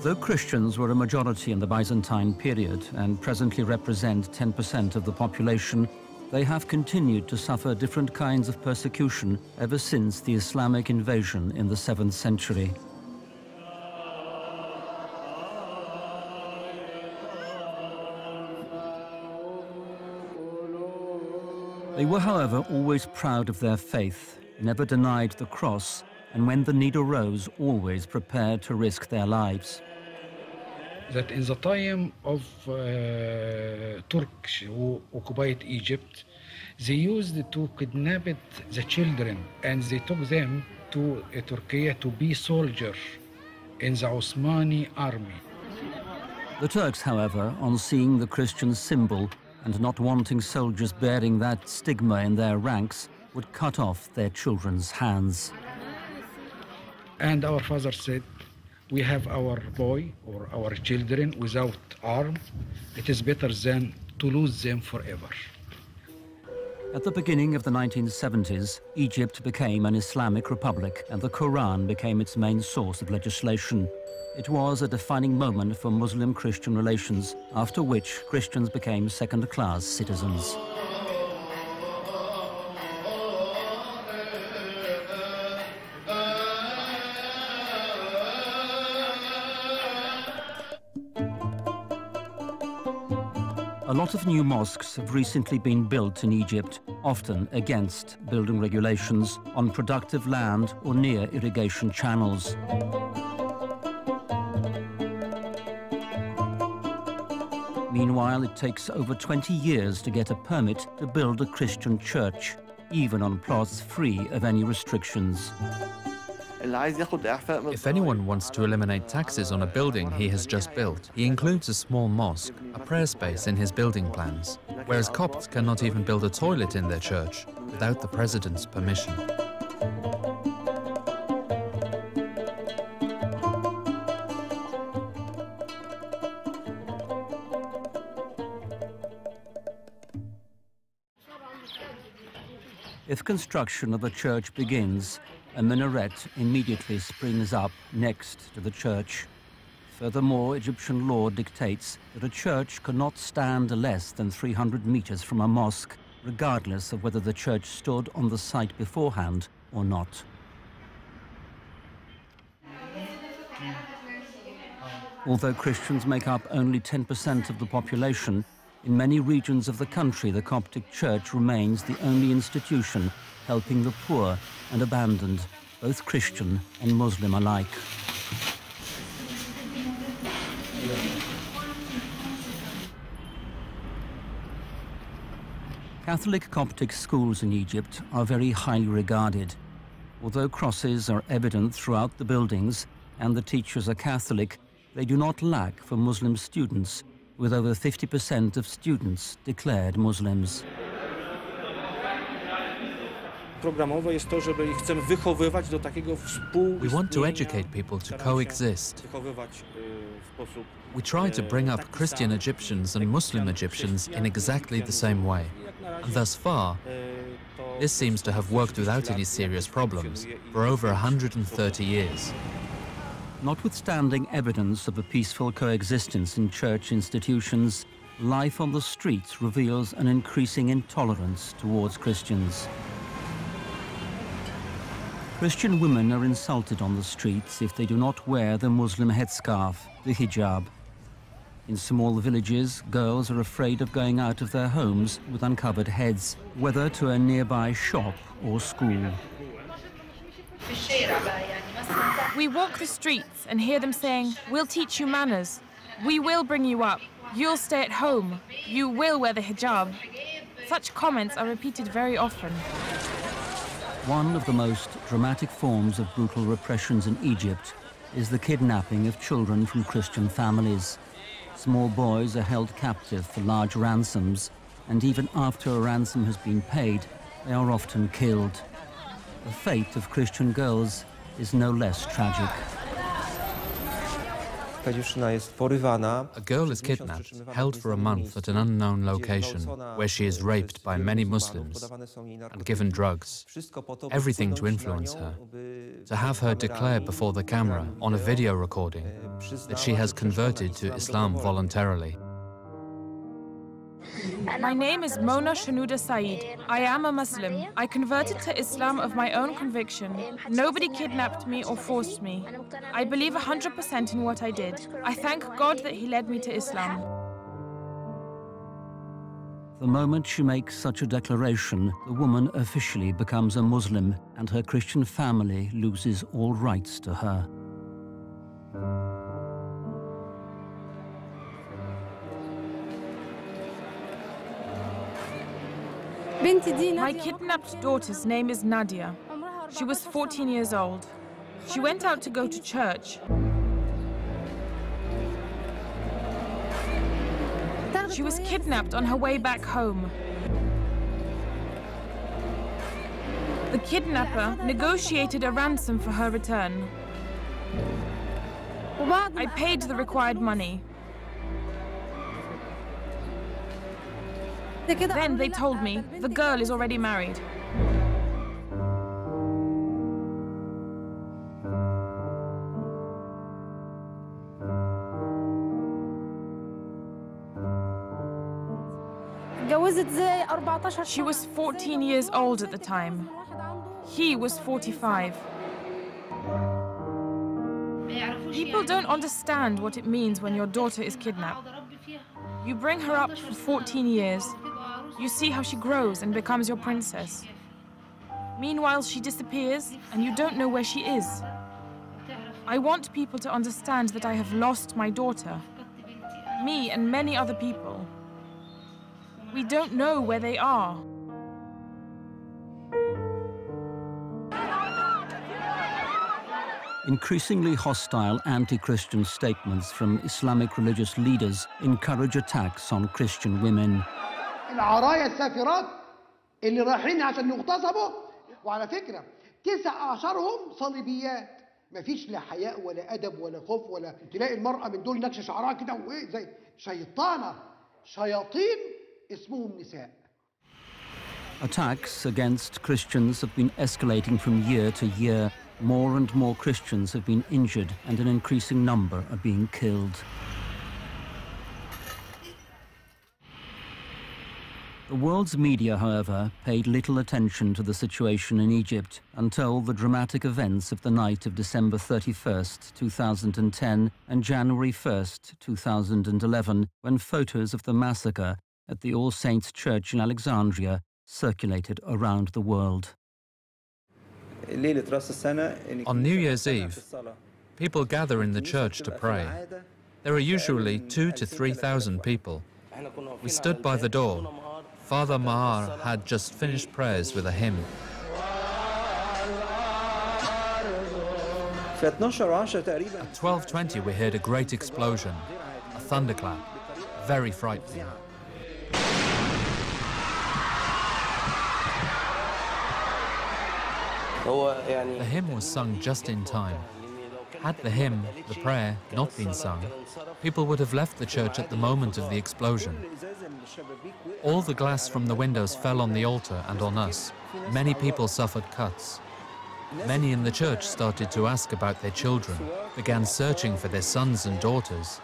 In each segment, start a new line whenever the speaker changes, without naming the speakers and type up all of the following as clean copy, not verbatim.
Though Christians were a majority in the Byzantine period and presently represent 10% of the population, they have continued to suffer different kinds of persecution ever since the Islamic invasion in the 7th century. They were, however, always proud of their faith, never denied the cross, and when the need arose, always prepared to risk their lives.
That in the time of Turks who occupied Egypt, they used to kidnap the children and they took them to Turkey to be soldiers in the Osmani army.
The Turks, however, on seeing the Christian symbol and not wanting soldiers bearing that stigma in their ranks, would cut off their children's hands.
And our father said, we have our boy or our children without arm. It is better than to lose them forever.
At the beginning of the 1970s, Egypt became an Islamic Republic and the Koran became its main source of legislation. It was a defining moment for Muslim-Christian relations, after which Christians became second-class citizens. A lot of new mosques have recently been built in Egypt, often against building regulations, on productive land or near irrigation channels. Meanwhile, it takes over 20 years to get a permit to build a Christian church, even on plots free of any restrictions.
If anyone wants to eliminate taxes on a building he has just built, he includes a small mosque, a prayer space in his building plans, whereas Copts cannot even build a toilet in their church without the president's permission.
If construction of a church begins, a minaret immediately springs up next to the church. Furthermore, Egyptian law dictates that a church cannot stand less than 300 meters from a mosque, regardless of whether the church stood on the site beforehand or not. Although Christians make up only 10% of the population, in many regions of the country, the Coptic Church remains the only institution helping the poor and abandoned, both Christian and Muslim alike. Catholic Coptic schools in Egypt are very highly regarded. Although crosses are evident throughout the buildings and the teachers are Catholic, they do not lack for Muslim students, with over 50% of students declared Muslims.
We want to educate people to coexist. We try to bring up Christian Egyptians and Muslim Egyptians in exactly the same way. And thus far, this seems to have worked without any serious problems for over 130 years.
Notwithstanding evidence of a peaceful coexistence in church institutions, life on the streets reveals an increasing intolerance towards Christians. Christian women are insulted on the streets if they do not wear the Muslim headscarf, the hijab. In small villages, girls are afraid of going out of their homes with uncovered heads, whether to a nearby shop or school.
We walk the streets and hear them saying, "We'll teach you manners. We will bring you up. You'll stay at home. You will wear the hijab." Such comments are repeated very often.
One of the most dramatic forms of brutal repressions in Egypt is the kidnapping of children from Christian families. Small boys are held captive for large ransoms, and even after a ransom has been paid, they are often killed. The fate of Christian girls is no less tragic.
A girl is kidnapped, held for a month at an unknown location, where she is raped by many Muslims and given drugs, everything to influence her, to have her declare before the camera on a video recording that she has converted to Islam voluntarily.
My name is Mona Shanouda Saeed. I am a Muslim. I converted to Islam of my own conviction. Nobody kidnapped me or forced me. I believe 100% in what I did. I thank God that He led me to Islam.
The moment she makes such a declaration, the woman officially becomes a Muslim, and her Christian family loses all rights to her.
My kidnapped daughter's name is Nadia. She was 14 years old. She went out to go to church. She was kidnapped on her way back home. The kidnapper negotiated a ransom for her return. I paid the required money. Then they told me the girl is already married. She was 14 years old at the time. He was 45. People don't understand what it means when your daughter is kidnapped. You bring her up for 14 years. You see how she grows and becomes your princess. Meanwhile, she disappears and you don't know where she is. I want people to understand that I have lost my daughter. Me and many other people. We don't know where they are.
Increasingly hostile anti-Christian statements from Islamic religious leaders encourage attacks on Christian women.
العرايا السافرات اللي رايحين عشان يغتصبوا وعلى فكرة 19 صليبيات مفيش لا حياء ولا أدب ولا خوف ولا تلاقي المرأة من دول نكش شعرها كده وإيه زي شيطانة شياطين اسمهم نساء.
Attacks against Christians have been escalating from year to year. More and more Christians have been injured and an increasing number are being killed. The world's media, however, paid little attention to the situation in Egypt until the dramatic events of the night of December 31st, 2010 and January 1st, 2011, when photos of the massacre at the All Saints Church in Alexandria circulated around the world.
On New Year's Eve, people gather in the church to pray. There are usually 2,000 to 3,000 people. We stood by the door. Father Mahar had just finished prayers with a hymn. At 12:20 we heard a great explosion, a thunderclap, very frightening. The hymn was sung just in time. Had the hymn, the prayer, not been sung, people would have left the church at the moment of the explosion. All the glass from the windows fell on the altar and on us. Many people suffered cuts. Many in the church started to ask about their children, began searching for their sons and daughters.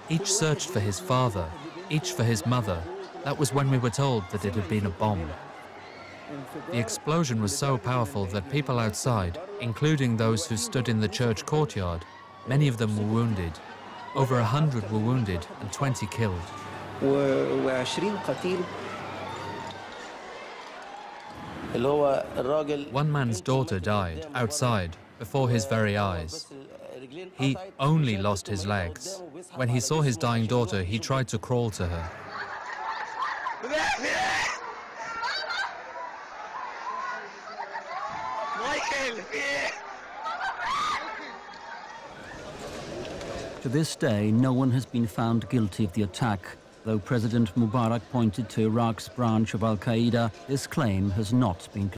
Each searched for his father, each for his mother. That was when we were told that it had been a bomb. The explosion was so powerful that people outside, including those who stood in the church courtyard, many of them were wounded. Over 100 were wounded and 20 killed. One man's daughter died outside before his very eyes. He only lost his legs. When he saw his dying daughter, he tried to crawl to her.
To this day, no one has been found guilty of the attack. Though President Mubarak pointed to Iraq's branch of al-Qaeda, this claim has not been